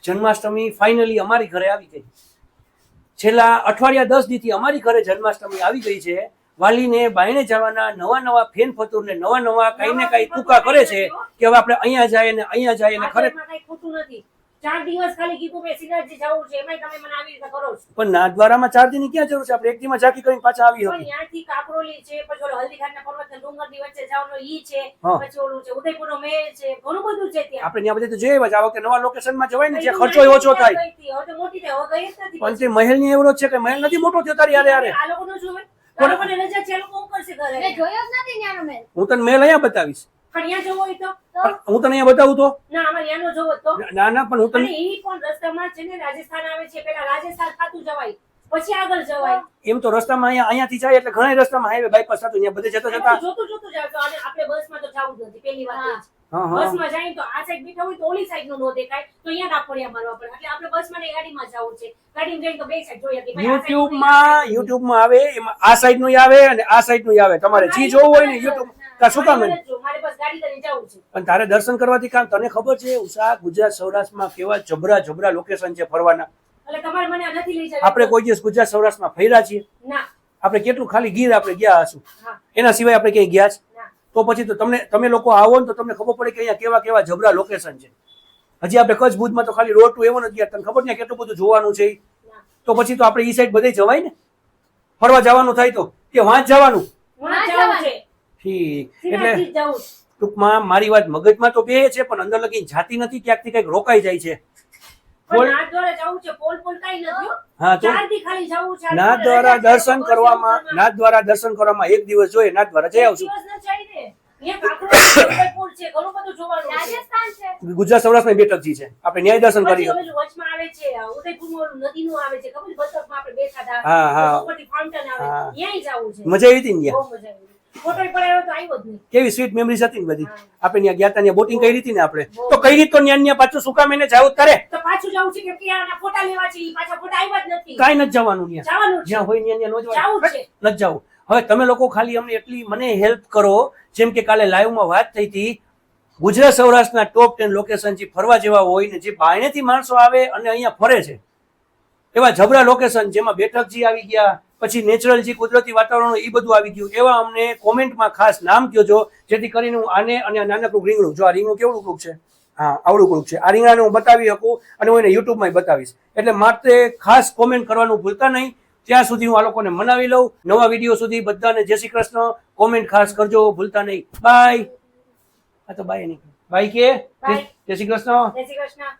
Janmashtami finally અમારી ઘરે આવી ગઈ. છેલ્લા અઠવાડિયા 10 દીથી અમારી ઘરે જન્માષ્ટમી આવી ગઈ છે. વાલીને બાયણે જવાના નવા ફેન ફતુરને નવા કઈ ને કઈ ટૂંકા કરે છે કે હવે આપણે અહીંયા જાય ને અહીંયા જાય ને ખરેખર કઈ ખોટું નથી. 4 દિવસ ખાલી કીધું કે સિનાજી જવું છે એમાંય તમે મને આવી રીતે કરો છો. પણ નાથદ્વારામાં 4 દિનની ક્યાં જરૂર છે? આપણે એક દીમાં ઝાંકી કરીને પાછા આવી પણ ત્યાંથી કાકરોલી છે, પછી ઓલો હલ્દીઘાટના પર્વતના ડુંગરની વચ્ચે જવાનું ઈ છે, હા. પછી ઓલું છે ઉદયપુરનો મહેલ છે, ઘણું બધું છે ત્યાં. આપણે ત્યાં બધે તો જઈ આવ્યા છે. આ વખતે નવા લોકેશનમાં જવાય ને, જે ખર્ચો ઓછો થાય. હવે તો મોટી થાય, હવે ગઈ જ નથી. પણ તે મહેલની એવડો જ છે કે મહેલ નથી મોટો થયો તારી યારે. આ લોકોનું જોવે, આ લોકોને રજા છે, આ લોકો શું કરશે ઘરે? મેં જોયો જ નથી ત્યાંનો મેલ. હું તને મહેલ અહીંયા બતાવીશ. પણ ત્યાં જવું હોય તો પણ હું તને અહીંયા બતાવું તો ના, અમારે ત્યાંનો જોવો તો ના પણ હું અને તને ઈ પણ રસ્તામાં છે ને રાજસ્થાન આવે છે, પેલા રાજસ્થાન ખાતું જવાય, પછી આગળ જવાય. એમ તો રસ્તામાં અહીંયાથી જાય એટલે ઘણા રસ્તામાં હાઈવે બાયપાસ થતું ત્યાં બધે જતા જોતું જાવ તો. અને આપણે બસમાં તો જવું જ નથી, પહેલી વાત એ જ. હા. બસમાં જાય તો આ સાઈડ બેઠા હોય તો ઓલી સાઈડ નું નો દેખાય, તો અહીંયા ડાફોડિયા મારવા પડે. એટલે આપણે બસમાં ને ગાડીમાં જવું છે. ગાડીમાં જઈને તો બે સાઈડ જોઈએ કે ભાઈ આ side યુટ્યુબમાં આવે એમાં આ સાઈડ નું આવે અને આ સાઈડ નું આવે. તમારે જી જોવું હોય ને યુટ્યુબ કા શું કામ? મારે બસ ગાડી કરીને જવું છે. પણ તારે દર્શન કરવાથી કામ. તને ખબર છે ઉષા, ગુજરાત સૌરાષ્ટ્રમાં કેવા જબરા લોકેશન છે ફરવાના? એટલે તમારે મને આ નથી લઈ જવું. આપણે કોઈ દિવસ ગુજરાત સૌરાષ્ટ્રમાં ફર્યા છીએ? ના. આપણે કેટલું ખાલી ગીર આપણે ગયા હશું, હા. એના સિવાય આપણે ક્યાંય ગયા છે? ના. તો પછી તો તમે લોકો આવો ને તો તમને ખબર પડે કે અહીંયા કેવા જબરા લોકેશન છે. હજી આપણે કચ્છ ભુજમાં તો ખાલી રોડ ટુ એવો નથી ગયા. તને ખબર ને કેટલું બધું જોવાનું છે. ના. તો પછી તો આપણે ઈ સાઈડ બધે જવાય ને. ફરવા જવાનું થાય તો કે વાંચ જવાનું. વાં જવું છે. ઠીક. સીધાથી એટલે જ જવું છે. ટૂંકમાં મારી વાત મગજમાં તો બે છે પણ અંદર લગી જાતી નથી, ક્યાંકથી કંઈક રોકાઈ જાય છે. પણ નાથદ્વારા જવું છે, પોલ કાઈ નથી હો. હા તો 4 દી ખાલી જવું છે. નાથદ્વારા દર્શન કરવામાં એક દિવસ જોઈએ. નાથદ્વારા જઈ આવશું. દિવસ ન જાય ને. અહીંયા કાંકરોલી ઉદયપુર છે, ઘણું બધું જોવાનું છે. રાજસ્થાન છે. ગુજરાત સૌરાષ્ટ્રની બેઠકજી છે, આપણે ન્યાય દર્શન કરી. પછી ઓલું વચમાં આવે છે, ઉદયપુરમાં ઓલું નદીનું આવે છે, ખબર છે? બતકમાં આપણે બેઠા હતા. હા. ઉપરથી ફાઉન્ટેન આવે, હા. ત્યાંય જવું છે. મજા આવી હતી ને ત્યાં? બહુ મજા આવી. ફોટો પડાયો તો આવ્યો જ નહીં. કેવી સ્વીટ મેમરીઝ હતી ને બધી. હા. આપણે ત્યાં ગયા હતા, ત્યાં બોટિંગ કરી હતી ને આપણે. તો કઈ રીત તો ન્યા પાછું શું કામ એને જાવું કરે? તો પાછું જવું છે કે આના ફોટા લેવા છે, ઈ પાછા ફોટા આવ્યા જ નથી. કાંઈ નથી જવાનું ત્યાં. જવાનું છે. જ્યાં હોય ત્યાં ન જવું છે. નથી જવું. હવે તમે લોકો ખાલી અમને એટલી મને હેલ્પ કરો, જેમ કે કાલે લાઈવમાં વાત થઈ હતી, ગુજરાત સૌરાષ્ટ્રના ટોપ 10 લોકેશન જે ફરવા જેવા હોય ને જે બાયણેથી માણસો આવે અને અહીંયા ફરે છે એવા જબરા લોકેશન, જેમાં બેઠકજી આવી ગયા, પછી નેચરલ જે કુદરતી વાતાવરણ એ બધું આવી ગયું, એવા અમને કોમેન્ટમાં ખાસ નામ કહેજો, જેથી કરીને હું આને અને નાનકડું રીંગણું, જો આ રીંગણું કેવડું ક્રૂક છે, હા આવડું ક્રૂક છે, આ રીંગણાને હું બતાવી શકું અને હું એને યુટ્યુબમાં બતાવીશ. એટલે માટે ખાસ કોમેન્ટ કરવાનું ભૂલતા નહીં. ત્યાં સુધી હું આ લોકોને મનાવી લઉં. નવા વિડીયો સુધી બધાને જય શ્રી કૃષ્ણ. કોમેન્ટ ખાસ કરજો, ભૂલતા નહીં. બાય. આ તો બાય નહીં, બાય કે Bye. જય શ્રી કૃષ્ણ. જય શ્રી કૃષ્ણ.